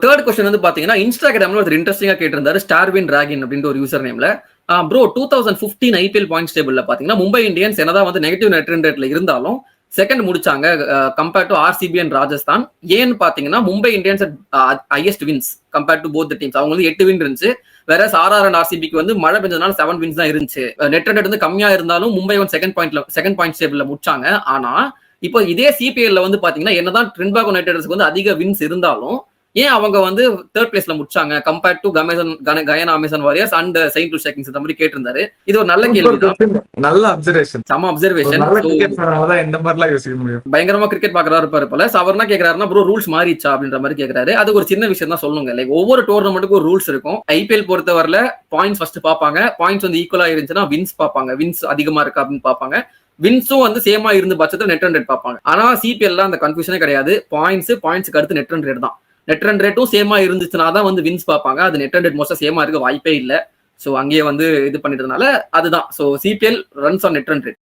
Third question வந்து பாத்தீங்கன்னா இன்ஸ்டாகிராம்ல ஒரு இன்ட்ரெஸ்டிங்கா கேட்டிருந்தாரு ஸ்டார்வின் டிராகன் அப்படின்ற ஒரு யூசர் நேம்ல. ப்ரோ 2015 ஐபிஎல் பாயிண்ட்ஸ் டேபிள்ல பாத்தீங்கன்னா மும்பை இந்தியன்ஸ் என்னதான் வந்து நெகட்டிவ் நெட் ரன் ரேட்ல இருந்தாலும் செகண்ட் முடிச்சாங்க compared to RCB and Rajasthan. ஏன்னு பாத்தீங்கன்னா Mumbai Indians highest wins compared to both teams. அவங்க வந்து 8 வின் இருந்துச்சு. வேற ஆர்ஆர் அண்ட் ஆர்சிபிக்கு வந்து மழை பெஞ்சதுனால 7 வின்ஸ் தான் இருந்துச்சு. நெட் ரன் ரேட் வந்து கம்மியா இருந்தாலும் மும்பை வந்து செகண்ட் பாயிண்ட் டேபிள்ல முடிச்சாங்க. ஆனா இப்போ இதே சிபிஎல்ல வந்து பாத்தீங்கன்னா என்னதான் ட்ரின்பாகோ யுனைடெட்ஸ்க்கு வந்து அதிக வின்ஸ் இருந்தாலும் ஏன் அவங்க வந்து தேர்ட் பிளேஸ்ல முடிச்சாங்க compared to Guyana Amazon warriors and Saint Louis tigers இந்த மாதிரி கேட்டிருந்தாரு. இது ஒரு நல்ல கேள்வி, நல்ல அப்சர்வேஷன், சம அப்சர்வேஷன். இந்த மாதிரிலாம் யோசிக்க முடியும். பயங்கரமா கிரிக்கெட் பாக்குறாரு இருப்பாரு போல. அவர் என்ன கேக்குறாருன்னா ப்ரோ ரூல்ஸ் மாறிச்சா அப்படின்ற மாதிரி கேக்குறாரு. அது ஒரு சின்ன விஷயம் தான் சொல்லுங்க. லைக் ஒவ்வொரு டோர்னமெண்ட்டுக்கும் ஒரு ரூல்ஸ் இருக்கும். ஐபிஎல் பொறுத்தவரையில பாயிண்ட்ஸ் ஃபர்ஸ்ட் பாப்பாங்க. பாயிண்ட்ஸ் வந்து ஈக்குவலா இருந்துச்சுன்னா வின்ஸ் பாப்பாங்க. வின்ஸ் அதிகமா இருக்கா அப்படின்னு பாப்பாங்க. வின்ஸும் வந்து சேமா இருந்து பட்சத்தில் நெட் ரன் ரேட் பார்ப்பாங்க. ஆனா சிபிஎல்ல அந்த கன்ஃபியூஷனே கிடையாது. பாயிண்ட்ஸ்க்கு அடுத்து நெட் ரன் ரேட் தான். நெட் ரன் ரேட்டும் சேமா இருந்துச்சுன்னா தான் வந்து வின்ஸ் பார்ப்பாங்க. அது நெட் ரன் ரேட் மோஸ்டா சேமா இருக்க வாய்ப்பே இல்லை. ஸோ அங்கேயே வந்து இது பண்ணிட்டதுனால அதுதான். So CPL runs on net run rate.